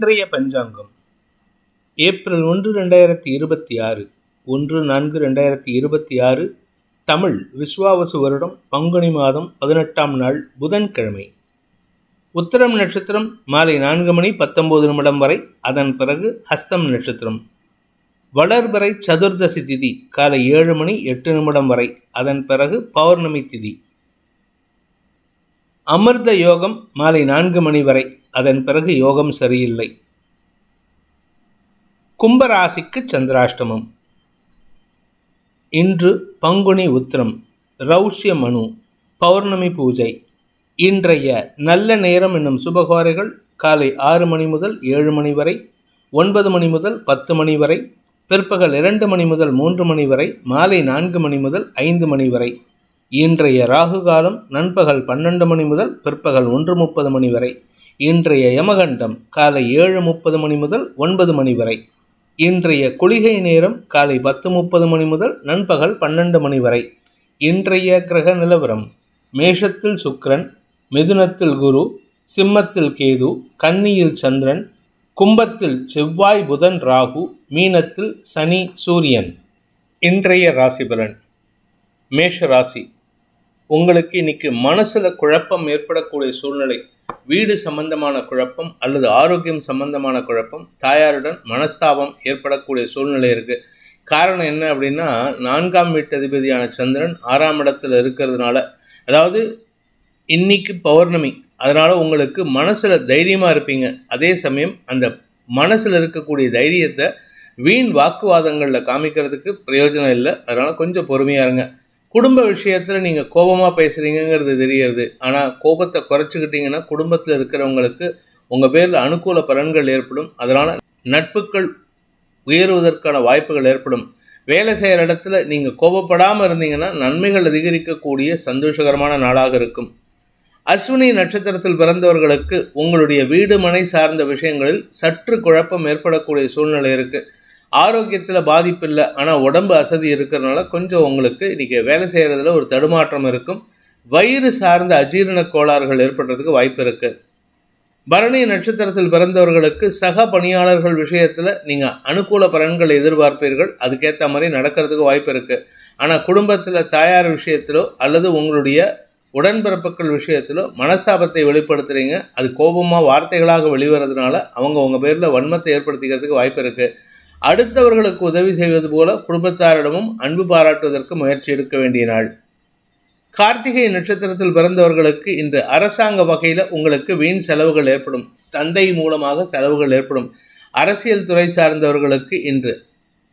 இன்றைய பஞ்சாங்கம் ஏப்ரல் 1, 2026 1/4/2026 தமிழ் விஸ்வாவசு வருடம் பங்குனி மாதம் 18ஆம் நாள் புதன்கிழமை. உத்திரம் நட்சத்திரம் மாலை 4:19 வரை, அதன் பிறகு ஹஸ்தம் நட்சத்திரம். வளர்பிறை சதுர்தசி திதி காலை 7:08 வரை, அதன் பிறகு பௌர்ணமி திதி. அமிர்த யோகம் மாலை 4 வரை, அதன் பிறகு யோகம் சரியில்லை. கும்பராசிக்கு சந்திராஷ்டமம். இன்று பங்குனி உத்திரம், ரௌஷ்ய மனு, பௌர்ணமி பூஜை. இன்றைய நல்ல நேரம் என்னும் சுபகாரிகள் காலை 6 முதல் 7 வரை, 9 முதல் 10 வரை, பிற்பகல் 2 முதல் 3 வரை, மாலை 4 முதல் 5 வரை. இன்றைய ராகு காலம் நண்பகல் 12 முதல் பிற்பகல் 1:30 வரை. இன்றைய யமகண்டம் காலை 7:30 முதல் 9 வரை. இன்றைய குளிகை நேரம் காலை 10:30 முதல் நண்பகல் 12 வரை. இன்றைய கிரக நிலவரம்: மேஷத்தில் சுக்கிரன், மிதுனத்தில் குரு, சிம்மத்தில் கேது, கன்னியில் சந்திரன், கும்பத்தில் செவ்வாய் புதன் ராகு, மீனத்தில் சனி சூரியன். இன்றைய ராசி பலன். மேஷ ராசி, உங்களுக்கு இன்னைக்கு மனசுல குழப்பம் ஏற்படக்கூடிய சூழ்நிலை. வீடு சம்பந்தமான குழப்பம் அல்லது ஆரோக்கியம் சம்பந்தமான குழப்பம், தாயாருடன் மனஸ்தாபம் ஏற்படக்கூடிய சூழ்நிலை இருக்கு. காரணம் என்ன அப்படின்னா, 4ஆம் வீட்டு அதிபதியான சந்திரன் 6ஆம் இடத்துல இருக்கிறதுனால, அதாவது இன்னைக்கு பௌர்ணமி, அதனால உங்களுக்கு மனசுல தைரியமா இருப்பீங்க. அதே சமயம் அந்த மனசுல இருக்கக்கூடிய தைரியத்தை வீண் வாக்குவாதங்கள்ல காமிக்கிறதுக்கு பிரயோஜனம் இல்லை. அதனால கொஞ்சம் பொறுமையா இருங்க. குடும்ப விஷயத்தில் நீங்கள் கோபமாக பேசுகிறீங்கிறது தெரிகிறது. ஆனால் கோபத்தை குறைச்சிக்கிட்டிங்கன்னா குடும்பத்தில் இருக்கிறவங்களுக்கு உங்கள் பேரில் அனுகூல பலன்கள் ஏற்படும். அதனால் நட்புகள் உயருவதற்கான வாய்ப்புகள் ஏற்படும். வேலை செய்கிற இடத்துல நீங்கள் கோபப்படாமல் இருந்தீங்கன்னா நன்மைகள் அதிகரிக்கக்கூடிய சந்தோஷகரமான நாளாக இருக்கும். அஸ்வினி நட்சத்திரத்தில் பிறந்தவர்களுக்கு உங்களுடைய வீடு மனை சார்ந்த விஷயங்களில் சற்று குழப்பம் ஏற்படக்கூடிய சூழ்நிலை இருக்குது. ஆரோக்கியத்தில் பாதிப்பு இல்லை, ஆனால் உடம்பு அசதி இருக்கிறதுனால கொஞ்சம் உங்களுக்கு இன்றைக்கி வேலை செய்கிறதுல ஒரு தடுமாற்றம் இருக்கும். வயிறு சார்ந்த அஜீரண கோளாறுகள் ஏற்படுறதுக்கு வாய்ப்பு இருக்குது. பரணி நட்சத்திரத்தில் பிறந்தவர்களுக்கு சக பணியாளர்கள் விஷயத்தில் நீங்கள் அனுகூல பலன்களை எதிர்பார்ப்பீர்கள். அதுக்கேற்ற மாதிரி நடக்கிறதுக்கு வாய்ப்பு இருக்குது. ஆனால் குடும்பத்தில் தாயார் விஷயத்திலோ அல்லது உங்களுடைய உடன்பிறப்புகள் விஷயத்திலோ மனஸ்தாபத்தை வெளிப்படுத்துகிறீங்க. அது கோபமாக வார்த்தைகளாக வெளிவரதுனால அவங்க உங்கள் பேரில் வன்மத்தை ஏற்படுத்திக்கிறதுக்கு வாய்ப்பு இருக்குது. அடுத்தவர்களுக்கு உதவி செய்வது போல குடும்பத்தாரிடமும் அன்பு பாராட்டுவதற்கு முயற்சி எடுக்க வேண்டிய நாள். கார்த்திகை நட்சத்திரத்தில் பிறந்தவர்களுக்கு இன்று அரசாங்க வகையில் உங்களுக்கு வீண் செலவுகள் ஏற்படும். தந்தை மூலமாக செலவுகள் ஏற்படும். அரசியல் துறை சார்ந்தவர்களுக்கு இன்று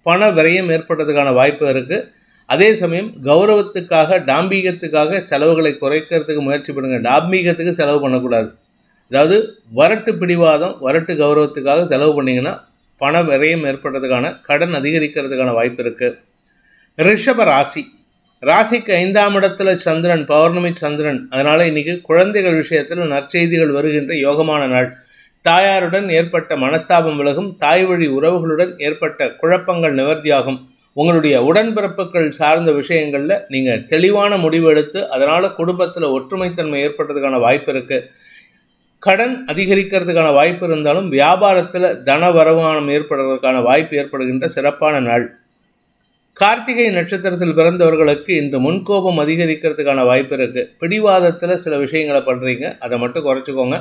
பண விரயம் ஏற்படுறதுக்கான வாய்ப்பு இருக்குது. அதே சமயம் கௌரவத்துக்காக டாம்பீகத்துக்காக செலவுகளை குறைக்கிறதுக்கு முயற்சி பண்ணுங்கள். டாம்பீகத்துக்கு செலவு பண்ணக்கூடாது. அதாவது வரட்டு பிடிவாதம், வரட்டு கௌரவத்துக்காக செலவு பண்ணிங்கன்னா பண விரயம் ஏற்படுறதுக்கான, கடன் அதிகரிக்கிறதுக்கான வாய்ப்பு இருக்குது. ரிஷப ராசி, ராசிக்கு 5ஆம் இடத்துல சந்திரன், பௌர்ணமி சந்திரன். அதனால் இன்றைக்கி குழந்தைகள் விஷயத்தில் நற்செய்திகள் வருகின்ற யோகமான நாள். தாயாருடன் ஏற்பட்ட மனஸ்தாபம் விலகும். தாய் வழி உறவுகளுடன் ஏற்பட்ட குழப்பங்கள் நிவர்த்தியாகும். உங்களுடைய உடன்பிறப்புகள் சார்ந்த விஷயங்களில் நீங்கள் தெளிவான முடிவு எடுத்து அதனால் குடும்பத்தில் ஒற்றுமைத்தன்மை ஏற்படுறதுக்கான வாய்ப்பு இருக்குது. கடன் அதிகரிக்கிறதுக்கான வாய்ப்பு இருந்தாலும் வியாபாரத்தில் தன வருமானம் ஏற்படுறதுக்கான வாய்ப்பு ஏற்படுகின்ற சிறப்பான நாள். கார்த்திகை நட்சத்திரத்தில் பிறந்தவர்களுக்கு இன்று முன்கோபம் அதிகரிக்கிறதுக்கான வாய்ப்பு இருக்குது. பிடிவாதத்தில் சில விஷயங்களை பண்ணுறீங்க, அதை மட்டும் குறைச்சிக்கோங்க.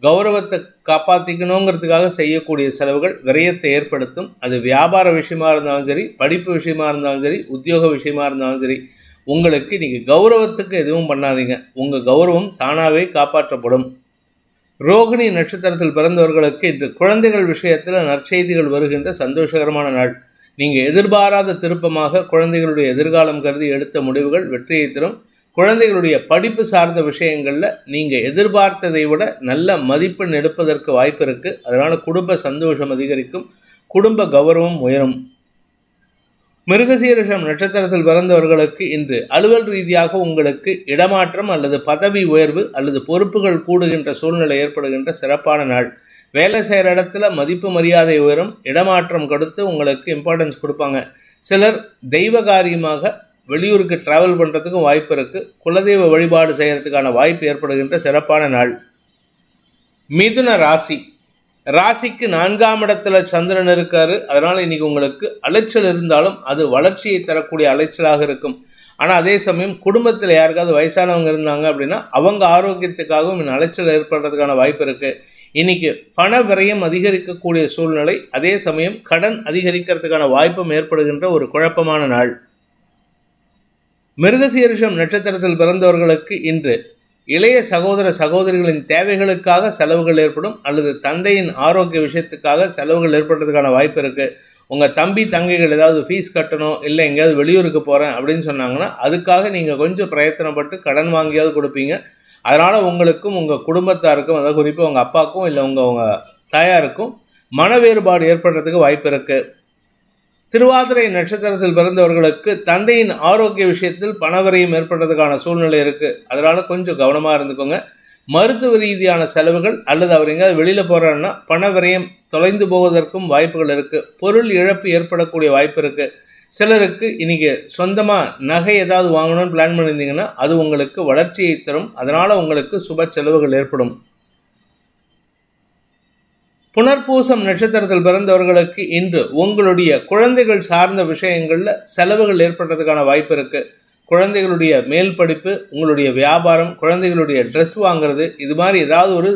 கௌரவத்தை காப்பாற்றிக்கணுங்கிறதுக்காக செய்யக்கூடிய செலவுகள் விரயத்தை ஏற்படுத்தும். அது வியாபார விஷயமா இருந்தாலும் சரி, படிப்பு விஷயமா இருந்தாலும் சரி, உத்தியோக விஷயமா இருந்தாலும் சரி, உங்களுக்கு நீங்கள் கௌரவத்துக்கு எதுவும் பண்ணாதீங்க. உங்கள் கௌரவம் தானாகவே காப்பாற்றப்படும். ரோகிணி நட்சத்திரத்தில் பிறந்தவர்களுக்கு இன்று குழந்தைகள் விஷயத்தில் நற்செய்திகள் வருகின்ற சந்தோஷகரமான நாள். நீங்கள் எதிர்பாராத திருப்பமாக குழந்தைகளுடைய எதிர்காலம் கருதி எடுத்த முடிவுகள் வெற்றியை தரும். குழந்தைகளுடைய படிப்பு சார்ந்த விஷயங்களில் நீங்கள் எதிர்பார்த்ததை விட நல்ல மதிப்பெண் எடுப்பதற்கு வாய்ப்பு இருக்குது. அதனால் குடும்ப சந்தோஷம் அதிகரிக்கும். குடும்ப கௌரவம் உயரும். மிருகசீரிஷம் நட்சத்திரத்தில் பிறந்தவர்களுக்கு இன்று அலுவல் ரீதியாக உங்களுக்கு இடமாற்றம் அல்லது பதவி உயர்வு அல்லது பொறுப்புகள் கூடுகின்ற சூழ்நிலை ஏற்படுகின்ற சிறப்பான நாள். வேலை செய்கிற இடத்துல மதிப்பு மரியாதை உயரும். இடமாற்றம் கொடுத்து உங்களுக்கு இம்பார்ட்டன்ஸ் கொடுப்பாங்க. சிலர் தெய்வ காரியமாக வெளியூருக்கு டிராவல் பண்ணுறதுக்கும் வாய்ப்பு இருக்குது. குலதெய்வ வழிபாடு செய்கிறதுக்கான வாய்ப்பு ஏற்படுகின்ற சிறப்பான நாள். மிதுன ராசி, ராசிக்கு 4ஆம் இடத்துல சந்திரன் இருக்காரு. அதனால இன்னைக்கு உங்களுக்கு அலைச்சல் இருந்தாலும் அது வளர்ச்சியை தரக்கூடிய அலைச்சலாக இருக்கும். ஆனால் அதே சமயம் குடும்பத்தில் யாருக்காவது வயசானவங்க இருந்தாங்க அப்படின்னா அவங்க ஆரோக்கியத்துக்காகவும் இந்த அலைச்சல் ஏற்படுறதுக்கான வாய்ப்பு இருக்குது. இன்னைக்கு பண விரயம் அதிகரிக்கக்கூடிய சூழ்நிலை, அதே சமயம் கடன் அதிகரிக்கிறதுக்கான வாய்ப்பும் ஏற்படுகின்ற ஒரு குழப்பமான நாள். மிருகசீரிஷம் நட்சத்திரத்தில் பிறந்தவர்களுக்கு இன்று இளைய சகோதர சகோதரிகளின் தேவைகளுக்காக செலவுகள் ஏற்படும், அல்லது தந்தையின் ஆரோக்கிய விஷயத்துக்காக செலவுகள் ஏற்படுறதுக்கான வாய்ப்பு இருக்குது. உங்கள் தம்பி தங்கைகள் ஏதாவது ஃபீஸ் கட்டணும், இல்லை எங்கேயாவது வெளியூருக்கு போகிறேன் அப்படின்னு சொன்னாங்கன்னா அதுக்காக நீங்கள் கொஞ்சம் பிரயத்தனப்பட்டு கடன் வாங்கியாவது கொடுப்பீங்க. அதனால் உங்களுக்கும் உங்கள் குடும்பத்தாருக்கும், அதாவது குறிப்பாக உங்கள் அப்பாவுக்கும் இல்லை உங்கள் தாயாருக்கும் மன வேறுபாடு ஏற்படுறதுக்கு வாய்ப்பு இருக்குது. திருவாதிரை நட்சத்திரத்தில் பிறந்தவர்களுக்கு தந்தையின் ஆரோக்கிய விஷயத்தில் பணவரையும் ஏற்படுறதுக்கான சூழ்நிலை இருக்குது. அதனால் கொஞ்சம் கவனமாக இருந்துக்கோங்க. மருத்துவ ரீதியான செலவுகள் அல்லது அவர் எங்கேயாவது வெளியில் போகிறாருன்னா பண விரயம் தொலைந்து போவதற்கும் வாய்ப்புகள் இருக்குது. பொருள் இழப்பு ஏற்படக்கூடிய வாய்ப்பு இருக்குது. சிலருக்கு இன்றைக்கி சொந்தமாக நகை ஏதாவது வாங்கணும்னு பிளான் பண்ணியிருந்தீங்கன்னா அது உங்களுக்கு வளர்ச்சியை தரும். அதனால் உங்களுக்கு சுப செலவுகள் ஏற்படும். புனர்பூசம் நட்சத்திரத்தில் பிறந்தவர்களுக்கு இன்று உங்களுடைய குழந்தைகள் சார்ந்த விஷயங்களில் செலவுகள் ஏற்படுறதுக்கான வாய்ப்பு இருக்குது. குழந்தைகளுடைய மேல் படிப்பு, உங்களுடைய வியாபாரம், குழந்தைகளுடைய ட்ரெஸ் வாங்குறது, இது மாதிரி ஏதாவது ஒரு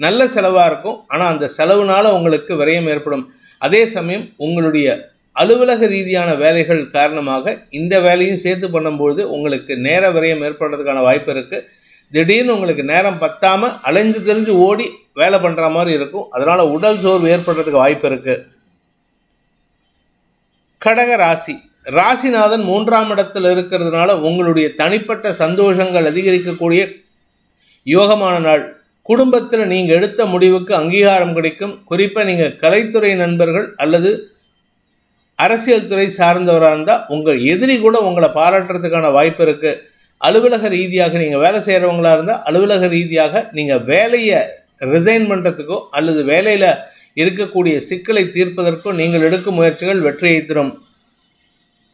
நல்ல செலவாக இருக்கும். ஆனால் அந்த செலவுனால் உங்களுக்கு விரயம் ஏற்படும். அதே சமயம் உங்களுடைய அலுவலக ரீதியான வேலைகள் காரணமாக இந்த வேலையும் சேர்த்து பண்ணும்போது உங்களுக்கு நேர விரயம் ஏற்படுறதுக்கான வாய்ப்பு இருக்குது. திடீர்னு உங்களுக்கு நேரம் பத்தாமல் அலைஞ்சு தெரிஞ்சு ஓடி வேலை பண்ணுற மாதிரி இருக்கும். அதனால் உடல் சோர்வு ஏற்படுறதுக்கு வாய்ப்பு இருக்குது. கடக ராசி, ராசிநாதன் 3ஆம் இடத்தில் இருக்கிறதுனால உங்களுடைய தனிப்பட்ட சந்தோஷங்கள் அதிகரிக்கக்கூடிய யோகமான நாள். குடும்பத்தில் நீங்கள் எடுத்த முடிவுக்கு அங்கீகாரம் கிடைக்கும். குறிப்பாக நீங்கள் கலைத்துறை நண்பர்கள் அல்லது அரசியல் துறை சார்ந்தவராக இருந்தால் உங்கள் எதிரி கூட உங்களை பாராட்டுறதுக்கான வாய்ப்பு இருக்குது. அலுவலக ரீதியாக நீங்கள் வேலை செய்கிறவங்களா இருந்தால் அலுவலக ரீதியாக நீங்கள் வேலையை ரிசைன் பண்ணுறதுக்கோ அல்லது வேலையில் இருக்கக்கூடிய சிக்கலை தீர்ப்பதற்கோ நீங்கள் எடுக்கும் முயற்சிகள் வெற்றியை தரும்.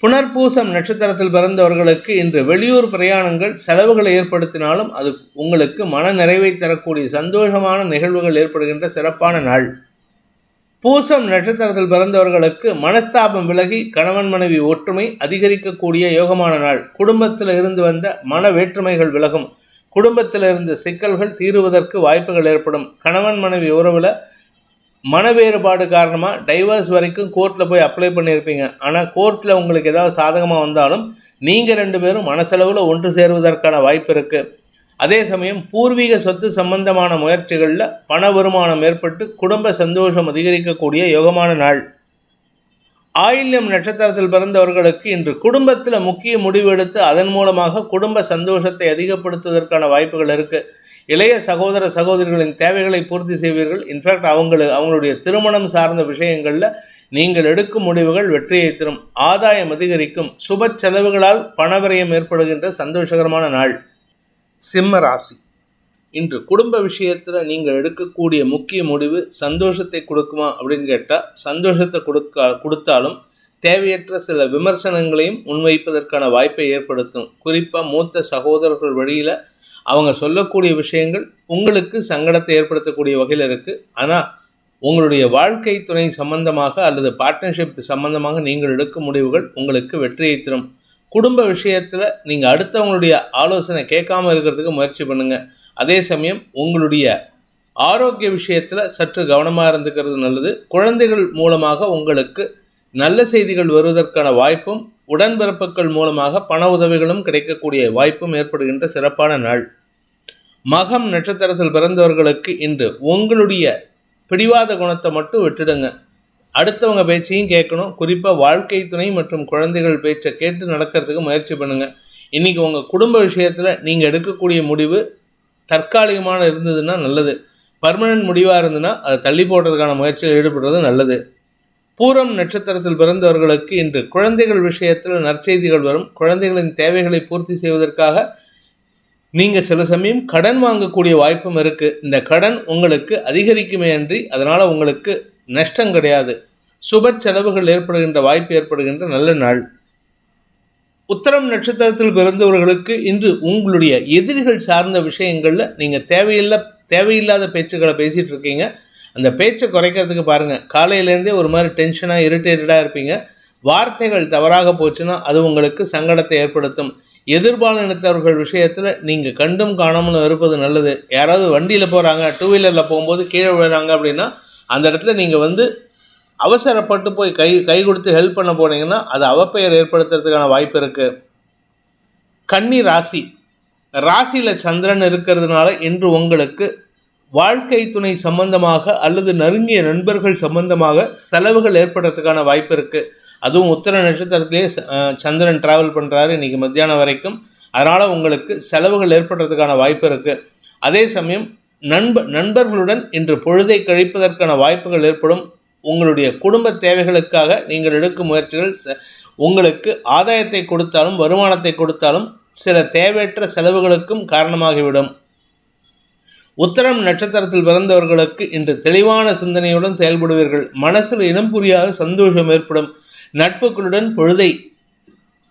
புனர்பூசம் நட்சத்திரத்தில் பிறந்தவர்களுக்கு இன்று வெளியூர் பிரயாணங்கள் செலவுகளை ஏற்படுத்தினாலும் அது உங்களுக்கு மன நிறைவை தரக்கூடிய சந்தோஷமான நிகழ்வுகள் ஏற்படுகின்ற சிறப்பான நாள். பூசம் நட்சத்திரத்தில் பிறந்தவர்களுக்கு மனஸ்தாபம் விலகி கணவன் மனைவி ஒற்றுமை அதிகரிக்கக்கூடிய யோகமான நாள். குடும்பத்தில் இருந்து வந்த மன வேற்றுமைகள் விலகும். குடும்பத்தில் இருந்த சிக்கல்கள் தீருவதற்கு வாய்ப்புகள் ஏற்படும். கணவன் மனைவி உறவில் மன வேறுபாடு காரணமாக டைவர்ஸ் வரைக்கும் கோர்ட்டில் போய் அப்ளை பண்ணியிருப்பீங்க. ஆனால் கோர்ட்டில் உங்களுக்கு ஏதாவது சாதகமாக வந்தாலும் நீங்கள் 2 பேரும் மனசளவில் ஒன்று சேருவதற்கான வாய்ப்பு இருக்குது. அதே சமயம் பூர்வீக சொத்து சம்பந்தமான முயற்சிகளில் பண வருமானம் ஏற்பட்டு குடும்ப சந்தோஷம் அதிகரிக்கக்கூடிய யோகமான நாள். ஆயில்யம் நட்சத்திரத்தில் பிறந்தவர்களுக்கு இன்று குடும்பத்தில் முக்கிய முடிவு எடுத்து அதன் மூலமாக குடும்ப சந்தோஷத்தை அதிகப்படுத்துவதற்கான வாய்ப்புகள் இருக்குது. இளைய சகோதர சகோதரிகளின் தேவைகளை பூர்த்தி செய்வீர்கள். இன்ஃபேக்ட் அவங்களுடைய திருமணம் சார்ந்த விஷயங்களில் நீங்கள் எடுக்கும் முடிவுகள் வெற்றியை தரும். ஆதாயம் அதிகரிக்கும். சுப செலவுகளால் பணவிரயம் ஏற்படுகின்ற சந்தோஷகரமான நாள். சிம்ம ராசி, இன்று குடும்ப விஷயத்தில் நீங்கள் எடுக்கக்கூடிய முக்கிய முடிவு சந்தோஷத்தை கொடுக்குமா அப்படின்னு கேட்டால் சந்தோஷத்தை கொடுத்தாலும் தேவையற்ற சில விமர்சனங்களையும் முன்வைப்பதற்கான வாய்ப்பை ஏற்படுத்தும். குறிப்பாக மூத்த சகோதரர்கள் வழியில் அவங்க சொல்லக்கூடிய விஷயங்கள் உங்களுக்கு சங்கடத்தை ஏற்படுத்தக்கூடிய வகையில் இருக்குது. ஆனால் உங்களுடைய வாழ்க்கை துணை சம்பந்தமாக அல்லது பார்ட்னர்ஷிப் சம்பந்தமாக நீங்கள் எடுக்கும் முடிவுகள் உங்களுக்கு வெற்றியை தரும். குடும்ப விஷயத்தில் நீங்கள் அடுத்தவங்களுடைய ஆலோசனை கேட்காமல் இருக்கிறதுக்கு முயற்சி பண்ணுங்கள். அதே சமயம் உங்களுடைய ஆரோக்கிய விஷயத்தில் சற்று கவனமாக இருந்துக்கிறது நல்லது. குழந்தைகள் மூலமாக உங்களுக்கு நல்ல செய்திகள் வருவதற்கான வாய்ப்பும் உடன்பிறப்புகள் மூலமாக பண உதவிகளும் கிடைக்கக்கூடிய வாய்ப்பும் ஏற்படுகின்ற சிறப்பான நாள். மகம் நட்சத்திரத்தில் பிறந்தவர்களுக்கு இன்று உங்களுடைய பிடிவாத குணத்தை மட்டும் விட்டுடுங்க. அடுத்தவங்க பேச்சையும் கேட்கணும். குறிப்பாக வாழ்க்கை துணை மற்றும் குழந்தைகள் பேச்சை கேட்டு நடக்கிறதுக்கு முயற்சி பண்ணுங்கள். இன்றைக்கி உங்கள் குடும்ப விஷயத்தில் நீங்கள் எடுக்கக்கூடிய முடிவு தற்காலிகமான இருந்ததுன்னா நல்லது. பர்மனன்ட் முடிவாக இருந்ததுன்னா அதை தள்ளி போடுறதுக்கான முயற்சியில் ஈடுபடுறது நல்லது. பூரம் நட்சத்திரத்தில் பிறந்தவர்களுக்கு இன்று குழந்தைகள் விஷயத்தில் நற்செய்திகள் வரும். குழந்தைகளின் தேவைகளை பூர்த்தி செய்வதற்காக நீங்கள் சில சமயம் கடன் வாங்கக்கூடிய வாய்ப்பும் இருக்குது. இந்த கடன் உங்களுக்கு அதிகரிக்குமே அன்றி அதனால் உங்களுக்கு நஷ்டம் கிடையாது. சுப செலவுகள் ஏற்படுகின்ற வாய்ப்பு ஏற்படுகின்ற நல்ல நாள். உத்தரம் நட்சத்திரத்தில் பிறந்தவர்களுக்கு இன்று உங்களுடைய எதிரிகள் சார்ந்த விஷயங்களில் நீங்கள் தேவையில்லாத பேச்சுக்களை பேசிகிட்டு இருக்கீங்க. அந்த பேச்சை குறைக்கிறதுக்கு பாருங்கள். காலையிலேருந்தே ஒரு மாதிரி டென்ஷனாக இரிட்டேட்டடாக இருப்பீங்க. வார்த்தைகள் தவறாக போச்சுன்னா அது உங்களுக்கு சங்கடத்தை ஏற்படுத்தும். எதிர்பாலினத்தவர்கள் விஷயத்தில் நீங்கள் கண்டும் காணாமல் இருப்பது நல்லது. யாராவது வண்டியில் போகிறாங்க, டூ வீலரில் போகும்போது கீழே விழுறாங்க அப்படின்னா அந்த இடத்துல நீங்கள் அவசரப்பட்டு போய் கை கொடுத்து ஹெல்ப் பண்ண போனீங்கன்னா அது அவப்பெயர் ஏற்படுத்துறதுக்கான வாய்ப்பு இருக்குது. கன்னி ராசியில் சந்திரன் இருக்கிறதுனால இன்று உங்களுக்கு வாழ்க்கை துணை சம்பந்தமாக அல்லது நெருங்கிய நண்பர்கள் சம்பந்தமாக செலவுகள் ஏற்படுறதுக்கான வாய்ப்பு இருக்குது. அதுவும் உத்திர நட்சத்திரத்திலே சந்திரன் டிராவல் பண்ணுறாரு இன்றைக்கி மத்தியானம் வரைக்கும். அதனால் உங்களுக்கு செலவுகள் ஏற்படுறதுக்கான வாய்ப்பு இருக்குது. அதே சமயம் நண்பர்களுடன் இன்று பொழுதை கழிப்பதற்கான வாய்ப்புகள் ஏற்படும். உங்களுடைய குடும்ப தேவைகளுக்காக நீங்கள் எடுக்கும் முயற்சிகள் உங்களுக்கு ஆதாயத்தை கொடுத்தாலும் வருமானத்தை கொடுத்தாலும் சில தேவையற்ற செலவுகளுக்கும் காரணமாகிவிடும். உத்திரம் நட்சத்திரத்தில் பிறந்தவர்களுக்கு இன்று தெளிவான சிந்தனையுடன் செயல்படுவீர்கள். மனசில் இனம் புரியாத சந்தோஷம் ஏற்படும். நட்புகளுடன் பொழுதை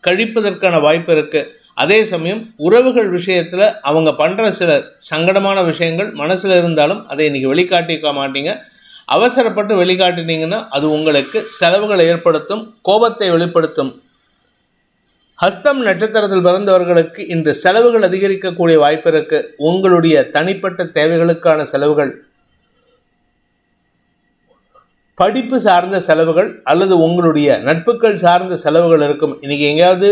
கழிப்பதற்கான வாய்ப்பு இருக்குது. அதே சமயம் உறவுகள் விஷயத்தில் அவங்க பண்ணுற சில சங்கடமான விஷயங்கள் மனசில் இருந்தாலும் அதை இன்றைக்கி வெளிக்காட்டிக்க மாட்டீங்க. அவசரப்பட்டு வெளிக்காட்டினீங்கன்னா அது உங்களுக்கு செலவுகளை ஏற்படுத்தும், கோபத்தை வெளிப்படுத்தும். ஹஸ்தம் நட்சத்திரத்தில் பிறந்தவர்களுக்கு இன்று செலவுகள் அதிகரிக்கக்கூடிய வாய்ப்பு இருக்கு. உங்களுடைய தனிப்பட்ட தேவைகளுக்கான செலவுகள், படிப்பு சார்ந்த செலவுகள் அல்லது உங்களுடைய நட்புகள் சார்ந்த செலவுகள் இருக்கும். இன்னைக்கு எங்கேயாவது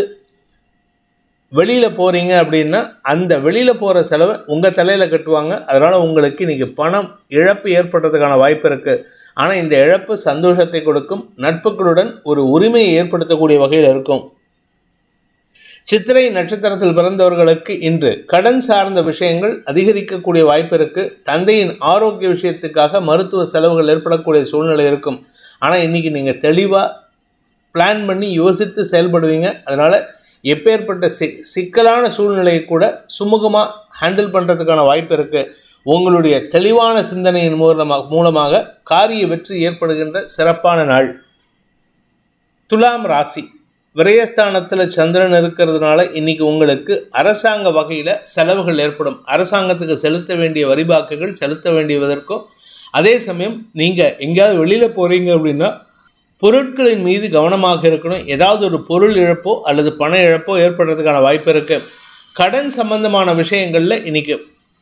வெளியில் போகிறீங்க அப்படின்னா அந்த வெளியில் போகிற செலவை உங்கள் தலையில் கட்டுவாங்க. அதனால் உங்களுக்கு இன்றைக்கி பணம் இழப்பு ஏற்படுறதுக்கான வாய்ப்பு இருக்குது. ஆனால் இந்த இழப்பு சந்தோஷத்தை கொடுக்கும். நட்புகளுடன் ஒரு உரிமையை ஏற்படுத்தக்கூடிய வகையில் இருக்கும். சித்திரை நட்சத்திரத்தில் பிறந்தவர்களுக்கு இன்று கடன் சார்ந்த விஷயங்கள் அதிகரிக்கக்கூடிய வாய்ப்பு இருக்குது. தந்தையின் ஆரோக்கிய விஷயத்துக்காக மருத்துவ செலவுகள் ஏற்படக்கூடிய சூழ்நிலை இருக்கும். ஆனால் இன்றைக்கி நீங்கள் தெளிவாக பிளான் பண்ணி யோசித்து செயல்படுவீங்க. அதனால் எப்பேற்பட்ட சிக்கலான சூழ்நிலையை கூட சுமூகமாக ஹேண்டில் பண்ணுறதுக்கான வாய்ப்பு இருக்குது. உங்களுடைய தெளிவான சிந்தனையின் மூலமாக காரிய வெற்றி ஏற்படுகின்ற சிறப்பான நாள். துலாம் ராசி விரயஸ்தானத்தில் சந்திரன் இருக்கிறதுனால இன்றைக்கி உங்களுக்கு அரசாங்க வகையில் செலவுகள் ஏற்படும். அரசாங்கத்துக்கு செலுத்த வேண்டிய வரிபாக்குகள் செலுத்த வேண்டியதற்கும், அதே சமயம் நீங்கள் எங்கேயாவது வெளியில் போகிறீங்க அப்படின்னா பொருட்களின் மீது கவனமாக இருக்கணும். ஏதாவது ஒரு பொருள் இழப்போ அல்லது பண இழப்போ ஏற்படுறதுக்கான வாய்ப்பு இருக்குது. கடன் சம்பந்தமான விஷயங்களில் இன்றைக்கி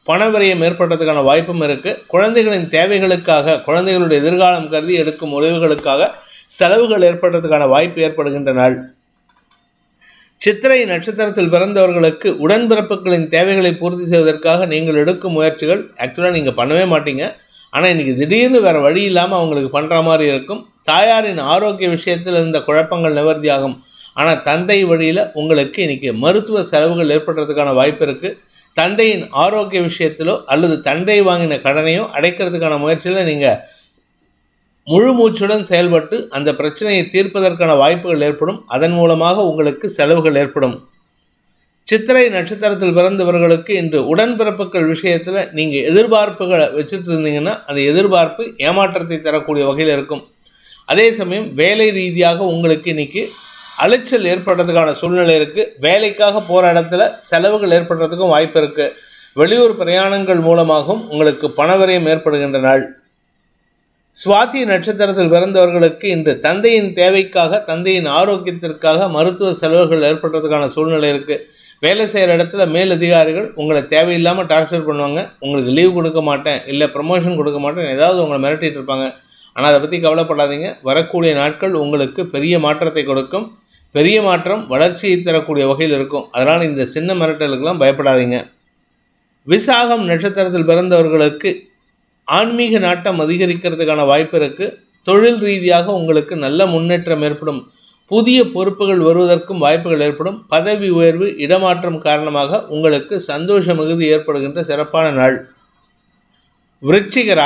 பண விரயம் ஏற்படுறதுக்கான வாய்ப்பும் இருக்குது. குழந்தைகளின் தேவைகளுக்காக, குழந்தைகளுடைய எதிர்காலம் கருதி எடுக்கும் உதவிகளுக்காக செலவுகள் ஏற்படுறதுக்கான வாய்ப்பு ஏற்படுகின்ற நாள். சித்திரை நட்சத்திரத்தில் பிறந்தவர்களுக்கு உடன்பிறப்புகளின் தேவைகளை பூர்த்தி செய்வதற்காக நீங்கள் எடுக்கும் முயற்சிகள் ஆக்சுவலாக நீங்கள் பண்ணவே மாட்டீங்க. ஆனால் இன்றைக்கி திடீர்னு வேறு வழி இல்லாமல் அவங்களுக்கு பண்ணுற மாதிரி இருக்கும். தாயாரின் ஆரோக்கிய விஷயத்தில் இருந்த குழப்பங்கள் நிவர்த்தியாகும். ஆனால் தந்தை வழியில் உங்களுக்கு இன்றைக்கி மருத்துவ செலவுகள் ஏற்படுறதுக்கான வாய்ப்பு இருக்குது. தந்தையின் ஆரோக்கிய விஷயத்திலோ அல்லது தந்தை வாங்கின கடனையோ அடைக்கிறதுக்கான முயற்சியில் நீங்கள் முழு மூச்சுடன் செயல்பட்டு அந்த பிரச்சனையை தீர்ப்பதற்கான வாய்ப்புகள் ஏற்படும். அதன் மூலமாக உங்களுக்கு செலவுகள் ஏற்படும். சித்திரை நட்சத்திரத்தில் பிறந்தவர்களுக்கு இன்று உடன்பிறப்புகள் விஷயத்தில் நீங்கள் எதிர்பார்ப்புகளை வச்சுட்டு இருந்தீங்கன்னா அந்த எதிர்பார்ப்பு ஏமாற்றத்தை தரக்கூடிய வகையில் இருக்கும். அதே சமயம் வேலை ரீதியாக உங்களுக்கு இன்றைக்கி அலைச்சல் ஏற்படுறதுக்கான சூழ்நிலை இருக்குது. வேலைக்காக போகிற இடத்துல செலவுகள் ஏற்படுறதுக்கும் வாய்ப்பு இருக்குது. வெளியூர் பிரயாணங்கள் மூலமாகவும் உங்களுக்கு பணவிரயம் ஏற்படுகின்ற நாள். சுவாதி நட்சத்திரத்தில் பிறந்தவர்களுக்கு இன்று தந்தையின் தேவைக்காக, தந்தையின் ஆரோக்கியத்திற்காக மருத்துவ செலவுகள் ஏற்படுறதுக்கான சூழ்நிலை இருக்குது. வேலை செய்கிற இடத்துல மேலதிகாரிகள் உங்களை தேவையில்லாமல் டார்ச்சர் பண்ணுவாங்க. உங்களுக்கு லீவ் கொடுக்க மாட்டேன், இல்லை ப்ரமோஷன் கொடுக்க மாட்டேன், ஏதாவது உங்களை மிரட்டிகிட்டு இருப்பாங்க. ஆனால் அதை பற்றி கவலைப்படாதீங்க. வரக்கூடிய நாட்கள் உங்களுக்கு பெரிய மாற்றத்தை கொடுக்கும். பெரிய மாற்றம் வளர்ச்சியை தரக்கூடிய வகையில் இருக்கும். அதனால் இந்த சின்ன மிரட்டலுக்கெல்லாம் பயப்படாதீங்க. விசாகம் நட்சத்திரத்தில் பிறந்தவர்களுக்கு ஆன்மீக நாட்டம் அதிகரிக்கிறதுக்கான வாய்ப்பு இருக்குது. தொழில் ரீதியாக உங்களுக்கு நல்ல முன்னேற்றம் ஏற்படும். புதிய பொறுப்புகள் வருவதற்கும் வாய்ப்புகள் ஏற்படும். பதவி உயர்வு, இடமாற்றம் காரணமாக உங்களுக்கு சந்தோஷ மிகுதி ஏற்படுகின்ற சிறப்பான நாள். விருச்சிக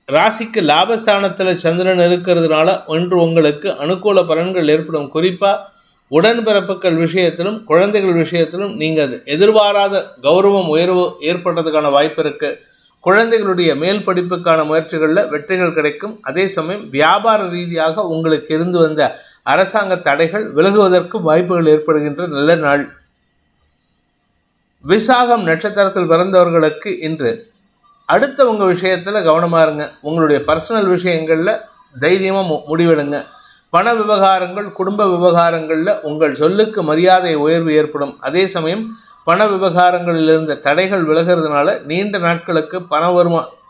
ராசிக்கு லாபஸ்தானத்தில் சந்திரன் இருக்கிறதுனால ஒன்று உங்களுக்கு அனுகூல பலன்கள் ஏற்படும். குறிப்பாக உடன்பிறப்புகள் விஷயத்திலும் குழந்தைகள் விஷயத்திலும் நீங்கள் எதிர்பாராத கௌரவம் உயர்வு ஏற்படுறதுக்கான வாய்ப்பு இருக்குது. குழந்தைகளுடைய மேல் படிப்புக்கான முயற்சிகளில் வெற்றிகள் கிடைக்கும். அதே சமயம் வியாபார ரீதியாக உங்களுக்கு இருந்து வந்த அரசாங்க தடைகள் விலகுவதற்கும் வாய்ப்புகள் ஏற்படுகின்ற நல்ல நாள். விசாகம் நட்சத்திரத்தில் பிறந்தவர்களுக்கு இன்று அடுத்தவங்க விஷயத்தில் கவனமாக இருங்க. உங்களுடைய பர்சனல் விஷயங்களில் தைரியமாக முடிவெடுங்க. பண விவகாரங்கள், குடும்ப விவகாரங்களில் உங்கள் சொல்லுக்கு மரியாதை உயர்வு ஏற்படும். அதே சமயம் பண விவகாரங்களில் இருந்த தடைகள் விலகிறதுனால நீண்ட நாட்களுக்கு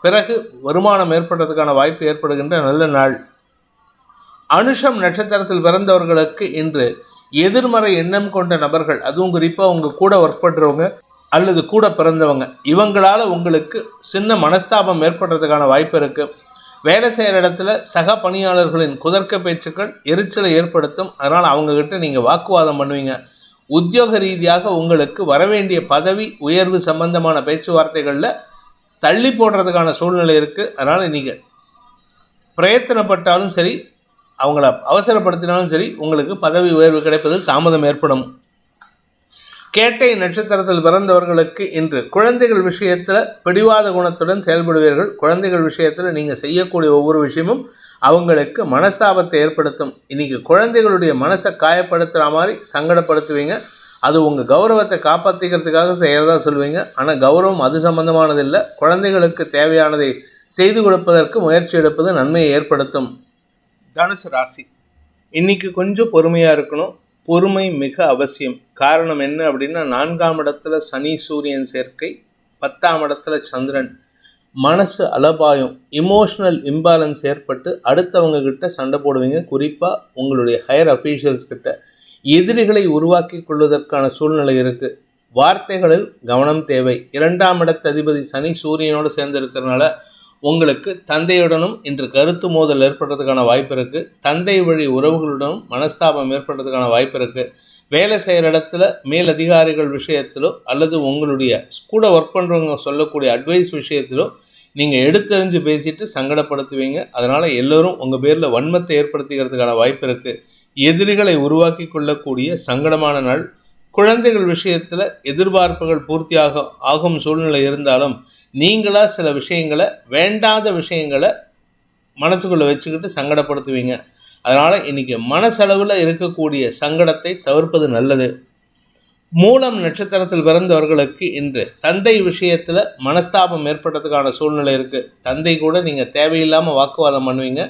பிறகு வருமானம் ஏற்படுறதுக்கான வாய்ப்பு ஏற்படுகின்ற நல்ல நாள். அனுஷம் நட்சத்திரத்தில் பிறந்தவர்களுக்கு இன்று எதிர்மறை எண்ணம் கொண்ட நபர்கள், அதுவும் குறிப்பாக உங்கள் கூட ஒர்க் பண்ணுறவங்க அல்லது கூட பிறந்தவங்க, இவங்களால் உங்களுக்கு சின்ன மனஸ்தாபம் ஏற்படுறதுக்கான வாய்ப்பு இருக்குது. வேலை செய்கிற இடத்துல சக பணியாளர்களின் குதர்க்க பேச்சுக்கள் எரிச்சலை ஏற்படுத்தும். அதனால் அவங்கக்கிட்ட நீங்கள் வாக்குவாதம் பண்ணுவீங்க. உத்தியோக ரீதியாக உங்களுக்கு வரவேண்டிய பதவி உயர்வு சம்பந்தமான பேச்சுவார்த்தைகளில் தள்ளி போடுறதுக்கான சூழ்நிலை இருக்குது. அதனால் நீங்கள் பிரயத்தனப்பட்டாலும் சரி, அவங்கள அவசரப்படுத்தினாலும் சரி, உங்களுக்கு பதவி உயர்வு கிடைப்பதில் தாமதம் ஏற்படும். கேட்டை நட்சத்திரத்தில் பிறந்தவர்களுக்கு இன்று குழந்தைகள் விஷயத்தில் பிடிவாத குணத்துடன் செயல்படுவீர்கள். குழந்தைகள் விஷயத்தில் நீங்கள் செய்யக்கூடிய ஒவ்வொரு விஷயமும் அவங்களுக்கு மனஸ்தாபத்தை ஏற்படுத்தும். இன்றைக்கி குழந்தைகளுடைய மனசை காயப்படுத்துகிற மாதிரி சங்கடப்படுத்துவீங்க. அது உங்கள் கௌரவத்தை காப்பாற்றிக்கிறதுக்காக செய்கிறதா சொல்லுவீங்க. ஆனால் கௌரவம் அது சம்பந்தமானது இல்லை. குழந்தைகளுக்கு தேவையானதை செய்து கொடுப்பதற்கு முயற்சி எடுப்பது நன்மையை ஏற்படுத்தும். தனுசு ராசி, இன்றைக்கி கொஞ்சம் பொறுமையாக இருக்கணும். பொறுமை மிக அவசியம். காரணம் என்ன அப்படின்னா, 4ஆம் இடத்துல சனி சூரியன் சேர்க்கை, 10ஆம் இடத்துல சந்திரன். மனசு அலபாயம், இமோஷனல் இம்பேலன்ஸ் ஏற்பட்டு அடுத்தவங்க கிட்ட சண்டை போடுவீங்க. குறிப்பாக உங்களுடைய ஹையர் அஃபீஷியல்ஸ் கிட்ட எதிரிகளை உருவாக்கி கொள்வதற்கான சூழ்நிலை இருக்குது. வார்த்தைகளில் கவனம் தேவை. 2ஆம் இடத்து அதிபதி சனி சூரியனோடு சேர்ந்திருக்கிறதுனால உங்களுக்கு தந்தையுடனும் இன்று கருத்து மோதல் ஏற்படுறதுக்கான வாய்ப்பு இருக்குது. தந்தை வழி உறவுகளுடனும் மனஸ்தாபம் ஏற்படுறதுக்கான வாய்ப்பு இருக்குது. வேலை செய்கிற இடத்துல மேலதிகாரிகள் விஷயத்திலோ அல்லது உங்களுடைய கூட ஒர்க் பண்ணுறவங்க சொல்லக்கூடிய அட்வைஸ் விஷயத்திலோ நீங்கள் எடுத்தறிஞ்சு பேசிட்டு சங்கடப்படுத்துவீங்க. அதனால் எல்லோரும் உங்கள் பேரில் வன்மத்தை ஏற்படுத்திக்கிறதுக்கான வாய்ப்பு இருக்குது. எதிரிகளை உருவாக்கி கொள்ளக்கூடிய சங்கடமான நாள். குழந்தைகள் விஷயத்தில் எதிர்பார்ப்புகள் ஆகும் சூழ்நிலை இருந்தாலும் நீங்களாக சில விஷயங்களை, வேண்டாத விஷயங்களை மனசுக்குள்ளே வச்சுக்கிட்டு சங்கடப்படுத்துவீங்க. அதனால் இன்றைக்கி மனசளவில் இருக்கக்கூடிய சங்கடத்தை தவிர்ப்பது நல்லது. மூலம் நட்சத்திரத்தில் பிறந்தவர்களுக்கு இன்று தந்தை விஷயத்தில் மனஸ்தாபம் ஏற்படுறதுக்கான சூழ்நிலை இருக்குது. தந்தை கூட நீங்கள் தேவையில்லாமல் வாக்குவாதம் பண்ணுவீங்க.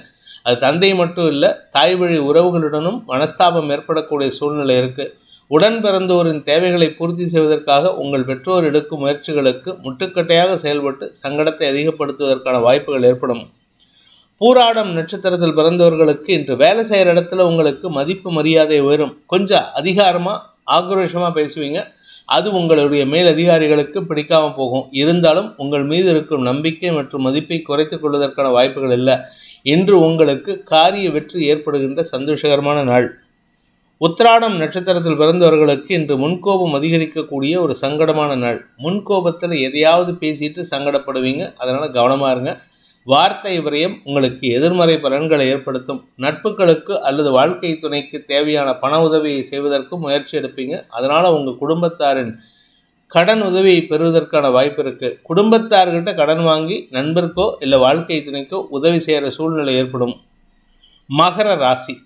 அது தந்தை மட்டும் இல்லை, தாய் வழி உறவுகளுடனும் மனஸ்தாபம் ஏற்படக்கூடிய சூழ்நிலை இருக்குது. உடன் பிறந்தோரின் தேவைகளை பூர்த்தி செய்வதற்காக உங்கள் பெற்றோர் எடுக்கும் முயற்சிகளுக்கு முட்டுக்கட்டையாக செயல்பட்டு சங்கடத்தை அதிகப்படுத்துவதற்கான வாய்ப்புகள் ஏற்படும். பூராடம் நட்சத்திரத்தில் பிறந்தவர்களுக்கு இன்று வேலை செய்கிற இடத்துல உங்களுக்கு மதிப்பு மரியாதை உயரும். கொஞ்சம் அதிகாரமாக ஆக்ரோஷமாக பேசுவீங்க. அது உங்களுடைய மேலதிகாரிகளுக்கு பிடிக்காமல் போகும். இருந்தாலும் உங்கள் மீது இருக்கும் நம்பிக்கை மற்றும் மதிப்பை குறைத்து கொள்வதற்கான வாய்ப்புகள் இல்லை. இன்று உங்களுக்கு காரிய வெற்றி ஏற்படுகின்ற சந்தோஷகரமான நாள். உத்திராடம் நட்சத்திரத்தில் பிறந்தவர்களுக்கு இன்று முன்கோபம் அதிகரிக்கக்கூடிய ஒரு சங்கடமான நாள். முன்கோபத்தில் எதையாவது பேசிட்டு சங்கடப்படுவீங்க. அதனால் கவனமாக இருங்க. வார்த்தை விரயம் உங்களுக்கு எதிர்மறை பலன்களை ஏற்படுத்தும். நட்புகளுக்கு அல்லது வாழ்க்கை துணைக்கு தேவையான பண உதவியை செய்வதற்கு முயற்சி எடுப்பீங்க. அதனால் உங்கள் குடும்பத்தாரின் கடன் உதவியை பெறுவதற்கான வாய்ப்பு இருக்குது. குடும்பத்தார்கிட்ட கடன் வாங்கி நண்பருக்கோ இல்லை வாழ்க்கை துணைக்கோ உதவி செய்கிற சூழ்நிலை ஏற்படும். மகர ராசி,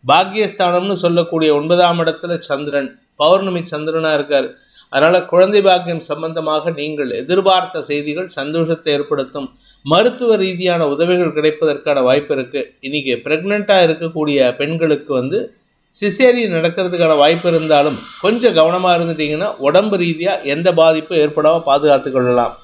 பாக்கியஸ்தானம்னு சொல்லக்கூடிய 9ஆம் இடத்துல சந்திரன், பௌர்ணமி சந்திரனாக இருக்கார். அதனால் குழந்தை பாக்கியம் சம்பந்தமாக நீங்கள் எதிர்பார்த்த செய்திகள் சந்தோஷத்தை ஏற்படுத்தும். மருத்துவ ரீதியான உதவிகள் கிடைப்பதற்கான வாய்ப்பு இருக்குது. இன்றைக்கி ப்ரெக்னெண்ட்டாக இருக்கக்கூடிய பெண்களுக்கு சிசேரியன் நடக்கிறதுக்கான வாய்ப்பு இருந்தாலும் கொஞ்சம் கவனமாக இருந்துட்டிங்கன்னா உடம்பு ரீதியாக எந்த பாதிப்பும் ஏற்படாமல் பாதுகாத்து கொள்ளலாம்.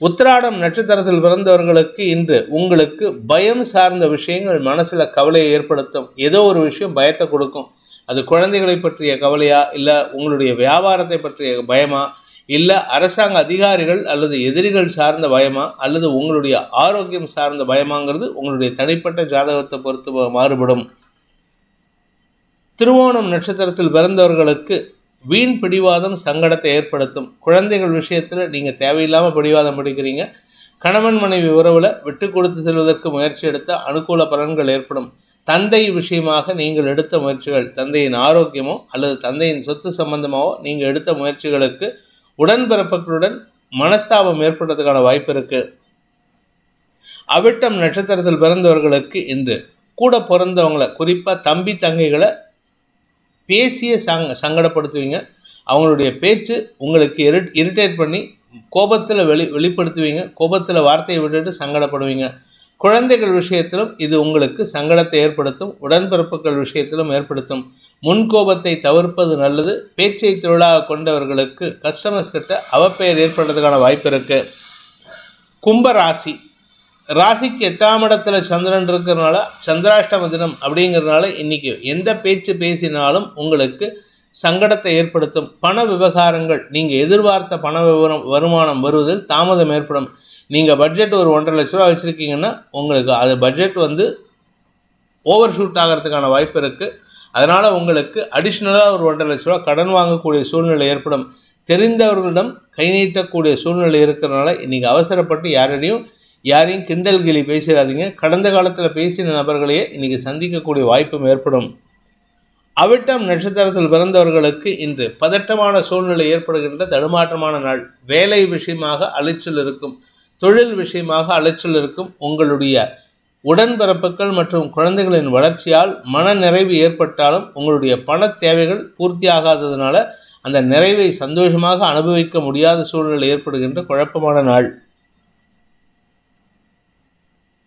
உத்திராடம் நட்சத்திரத்தில் பிறந்தவர்களுக்கு இன்று உங்களுக்கு பயம் சார்ந்த விஷயங்கள் மனசில் கவலையை ஏற்படுத்தும். ஏதோ ஒரு விஷயம் பயத்தை கொடுக்கும். அது குழந்தைகளை பற்றிய கவலையா, இல்லை உங்களுடைய வியாபாரத்தை பற்றிய பயமா, இல்லை அரசாங்க அதிகாரிகள் அல்லது எதிரிகள் சார்ந்த பயமா, அல்லது உங்களுடைய ஆரோக்கியம் சார்ந்த பயமாங்கிறது உங்களுடைய தனிப்பட்ட ஜாதகத்தை பொறுத்து மாறுபடும். திருவோணம் நட்சத்திரத்தில் பிறந்தவர்களுக்கு வீண் பிடிவாதம் சங்கடத்தை ஏற்படுத்தும். குழந்தைகள் விஷயத்தில் நீங்கள் தேவையில்லாமல் பிடிவாதம் பிடிக்கிறீங்க. கணவன் மனைவி உறவில் விட்டு கொடுத்து செல்வதற்கு முயற்சி எடுத்த அனுகூல பலன்கள் ஏற்படும். தந்தை விஷயமாக நீங்கள் எடுத்த முயற்சிகள், தந்தையின் ஆரோக்கியமோ அல்லது தந்தையின் சொத்து சம்பந்தமாகவோ நீங்கள் எடுத்த முயற்சிகளுக்கு உடன்பிறப்புகளுடன் மனஸ்தாபம் ஏற்படுறதுக்கான வாய்ப்பு இருக்குது. அவிட்டம் நட்சத்திரத்தில் பிறந்தவர்களுக்கு இன்று கூட பிறந்தவங்களை, குறிப்பாக தம்பி தங்கைகளை பேசிய சங்கடப்படுத்துவீங்க. அவங்களுடைய பேச்சு உங்களுக்கு இரிட்டேட் பண்ணி கோபத்தில் வெளிப்படுத்துவீங்க. கோபத்தில் வார்த்தையை விட்டுட்டு சங்கடப்படுவீங்க. குழந்தைகள் விஷயத்திலும் இது உங்களுக்கு சங்கடத்தை ஏற்படுத்தும். உடன்பிறப்புகள் விஷயத்திலும் ஏற்படுத்தும். முன்கோபத்தை தவிர்ப்பது நல்லது. பேச்சை தொழிலாக கொண்டவர்களுக்கு கஸ்டமர்ஸ் கிட்ட அவப்பெயர் ஏற்படுறதுக்கான வாய்ப்பு இருக்குது. கும்ப ராசி, ராசிக்கு 8ஆம் இடத்துல சந்திரன் இருக்கிறதுனால சந்திராஷ்டம தினம் அப்படிங்கிறதுனால இன்றைக்கி எந்த பேச்சு பேசினாலும் உங்களுக்கு சங்கடத்தை ஏற்படுத்தும். பண விவகாரங்கள், நீங்கள் எதிர்பார்த்த பண வருமானம் வருவதில் தாமதம் ஏற்படும். நீங்கள் பட்ஜெட் ஒரு 1.5 லட்ச ரூபா வச்சுருக்கீங்கன்னா உங்களுக்கு அது பட்ஜெட் ஓவர் ஷூட் ஆகிறதுக்கான வாய்ப்பு இருக்குது. அதனால் உங்களுக்கு அடிஷ்னலாக ஒரு 1.5 லட்ச ரூபா கடன் வாங்கக்கூடிய சூழ்நிலை ஏற்படும். தெரிந்தவர்களிடம் கை நீட்டக்கூடிய சூழ்நிலை இருக்கிறதுனால இன்றைக்கி அவசரப்பட்டு யாரையும் கிண்டல் கிளி பேசிடாதீங்க. கடந்த காலத்தில் பேசின நபர்களையே இன்றைக்கி சந்திக்கக்கூடிய வாய்ப்பும் ஏற்படும். அவிட்டம் நட்சத்திரத்தில் பிறந்தவர்களுக்கு இன்று பதட்டமான சூழ்நிலை ஏற்படுகின்ற தடுமாற்றமான நாள். வேலை விஷயமாக அலைச்சல் இருக்கும். தொழில் விஷயமாக அலைச்சல் இருக்கும். உங்களுடைய உடன்பிறப்புகள் மற்றும் குழந்தைகளின் வளர்ச்சியால் மன நிறைவு ஏற்பட்டாலும் உங்களுடைய பண தேவைகள் பூர்த்தியாகாததுனால அந்த நிறைவை சந்தோஷமாக அனுபவிக்க முடியாத சூழ்நிலை ஏற்படுகின்ற குழப்பமான நாள்.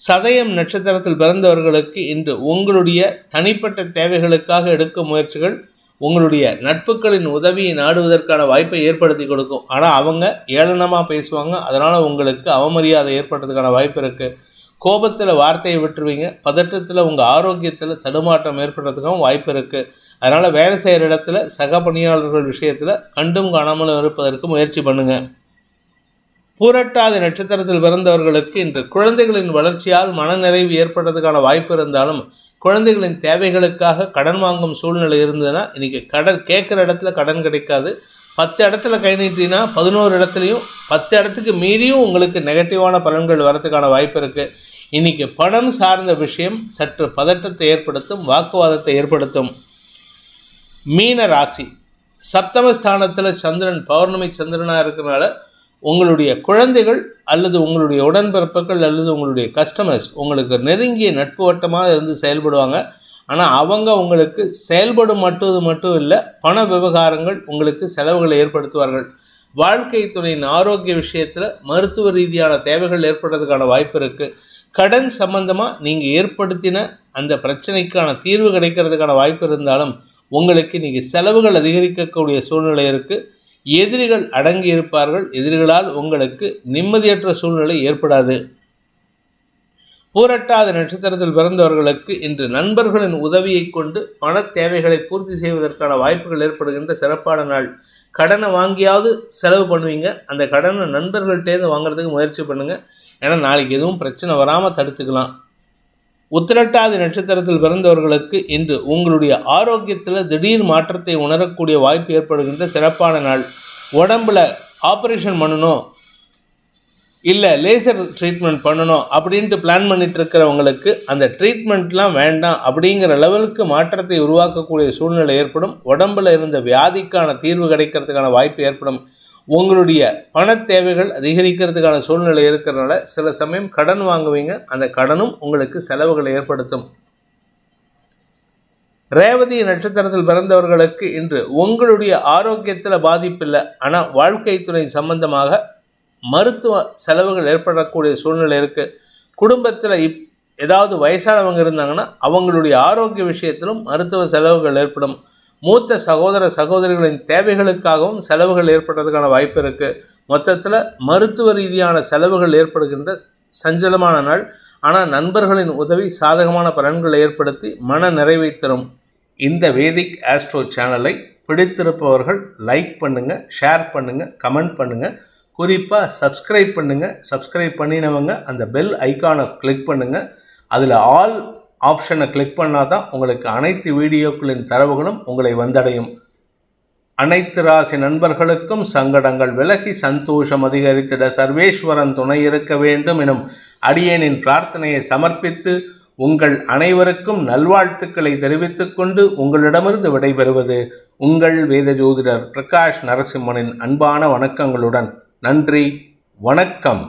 சதயம் நட்சத்திரத்தில் பிறந்தவர்களுக்கு இன்று உங்களுடைய தனிப்பட்ட தேவைகளுக்காக எடுக்கும் முயற்சிகள் உங்களுடைய நட்புகளின் உதவியை நாடுவதற்கான வாய்ப்பை ஏற்படுத்தி கொடுக்கும். ஆனால் அவங்க ஏளனமாக பேசுவாங்க. அதனால் உங்களுக்கு அவமரியாதை ஏற்படுறதுக்கான வாய்ப்பு இருக்குது. கோபத்தில் வார்த்தையை விட்டுருவீங்க. பதட்டத்தில் உங்கள் ஆரோக்கியத்தில் தடுமாற்றம் ஏற்படுறதுக்காகவும் வாய்ப்பு இருக்குது. அதனால் வேலை செய்கிற இடத்துல சக பணியாளர்கள் விஷயத்தில் கண்டும் காணாமலும் இருப்பதற்கு முயற்சி பண்ணுங்கள். பூரட்டாதி நட்சத்திரத்தில் பிறந்தவர்களுக்கு இன்று குழந்தைகளின் வளர்ச்சியால் மனநிறைவு ஏற்படுறதுக்கான வாய்ப்பு இருந்தாலும் குழந்தைகளின் தேவைகளுக்காக கடன் வாங்கும் சூழ்நிலை இருந்ததுன்னா இன்றைக்கி கடன் கேட்குற இடத்துல கடன் கிடைக்காது. 10 இடத்துல கை நீட்டினா 11 இடத்துலையும் 10 இடத்துக்கு மீறியும் உங்களுக்கு நெகட்டிவான பலன்கள் வரதுக்கான வாய்ப்பு இருக்குது. இன்றைக்கி பணம் சார்ந்த விஷயம் சற்று பதட்டத்தை ஏற்படுத்தும், வாக்குவாதத்தை ஏற்படுத்தும். மீன ராசி, சப்தமஸ்தானத்தில் சந்திரன் பௌர்ணமி சந்திரனாக இருக்கிறனால உங்களுடைய குழந்தைகள் அல்லது உங்களுடைய உடன்பிறப்புகள் அல்லது உங்களுடைய கஸ்டமர்ஸ் உங்களுக்கு நெருங்கிய நட்பு வட்டமாக இருந்து செயல்படுவாங்க. ஆனால் அவங்க உங்களுக்கு செயல்படும் மட்டும் இல்லை, பண விவகாரங்கள் உங்களுக்கு செலவுகளை ஏற்படுத்துவார்கள். வாழ்க்கை துணையின் ஆரோக்கிய விஷயத்தில் மருத்துவ ரீதியான தேவைகள் ஏற்படுறதுக்கான வாய்ப்பு இருக்குது. கடன் சம்பந்தமாக நீங்கள் ஏற்படுத்தின அந்த பிரச்சனைக்கான தீர்வு கிடைக்கிறதுக்கான வாய்ப்பு இருந்தாலும் உங்களுக்கு இன்றைக்கி செலவுகள் அதிகரிக்கக்கூடிய சூழ்நிலை இருக்குது. எதிரிகள் அடங்கி இருப்பார்கள். எதிரிகளால் உங்களுக்கு நிம்மதியற்ற சூழ்நிலை ஏற்படாது. பூரட்டாதி நட்சத்திரத்தில் பிறந்தவர்களுக்கு இன்று நண்பர்களின் உதவியை கொண்டு பண தேவைகளை பூர்த்தி செய்வதற்கான வாய்ப்புகள் ஏற்படுகின்ற சிறப்பான நாள். கடனை வாங்கியாவது செலவு பண்ணுவீங்க. அந்த கடனை நண்பர்கள்ட்டேருந்து வாங்குறதுக்கு முயற்சி பண்ணுங்கள். ஏன்னா நாளைக்கு எதுவும் பிரச்சனை வராமல் தடுத்துக்கலாம். உத்திரட்டாதி நட்சத்திரத்தில் பிறந்தவர்களுக்கு இன்று உங்களுடைய ஆரோக்கியத்தில் திடீர் மாற்றத்தை உணரக்கூடிய வாய்ப்பு ஏற்படுகின்ற சிறப்பான நாள். உடம்பில் ஆப்ரேஷன் பண்ணணும், இல்லை லேசர் ட்ரீட்மெண்ட் பண்ணணும் அப்படின்ட்டு பிளான் பண்ணிட்டு இருக்கிறவங்களுக்கு அந்த ட்ரீட்மெண்ட்லாம் வேண்டாம் அப்படிங்கிற லெவலுக்கு மாற்றத்தை உருவாக்கக்கூடிய சூழ்நிலை ஏற்படும். உடம்பில் இருந்த வியாதிக்கான தீர்வு கிடைக்கிறதுக்கான வாய்ப்பு ஏற்படும். உங்களுடைய பண தேவைகள் அதிகரிக்கிறதுக்கான சூழ்நிலை இருக்கிறதுனால சில சமயம் கடன் வாங்குவீங்க. அந்த கடனும் உங்களுக்கு செலவுகளை ஏற்படுத்தும். ரேவதி நட்சத்திரத்தில் பிறந்தவர்களுக்கு இன்று உங்களுடைய ஆரோக்கியத்தில் பாதிப்பில்லை, ஆனால் வாழ்க்கை துணை சம்பந்தமாக மருத்துவ செலவுகள் ஏற்படக்கூடிய சூழ்நிலை இருக்குது. குடும்பத்தில் ஏதாவது வயசானவங்க இருந்தாங்கன்னா அவங்களுடைய ஆரோக்கிய விஷயத்திலும் மருத்துவ செலவுகள் ஏற்படும். மூத்த சகோதர சகோதரிகளின் தேவைகளுக்காகவும் செலவுகள் ஏற்படுறதுக்கான வாய்ப்பு இருக்குது. மொத்தத்தில் மருத்துவ ரீதியான செலவுகள் ஏற்படுகின்ற சஞ்சலமான நாள். ஆனால் நண்பர்களின் உதவி சாதகமான பலன்களை ஏற்படுத்தி மன நிறைவை தரும். இந்த வேதிக் ஆஸ்ட்ரோ சேனலை பிடித்திருப்பவர்கள் லைக் பண்ணுங்கள், ஷேர் பண்ணுங்கள், கமெண்ட் பண்ணுங்கள். குறிப்பாக சப்ஸ்கிரைப் பண்ணுங்கள். சப்ஸ்கிரைப் பண்ணினவங்க அந்த பெல் ஐக்கானை கிளிக் பண்ணுங்கள். அதில் ஆல் ஆப்ஷனை கிளிக் பண்ணால் தான் உங்களுக்கு அனைத்து வீடியோக்களின் தரவுகளும் உங்களை வந்தடையும். அனைத்து ராசி நண்பர்களுக்கும் சங்கடங்கள் விலகி சந்தோஷம் அதிகரித்திட சர்வேஸ்வரன் துணை இருக்க வேண்டும் எனும் அடியேனின் பிரார்த்தனையை சமர்ப்பித்து உங்கள் அனைவருக்கும் நல்வாழ்த்துக்களை தெரிவித்துக் கொண்டு உங்களிடமிருந்து விடைபெறுவது உங்கள் வேத ஜோதிடர் பிரகாஷ் நரசிம்மனின் அன்பான வணக்கங்களுடன். நன்றி, வணக்கம்.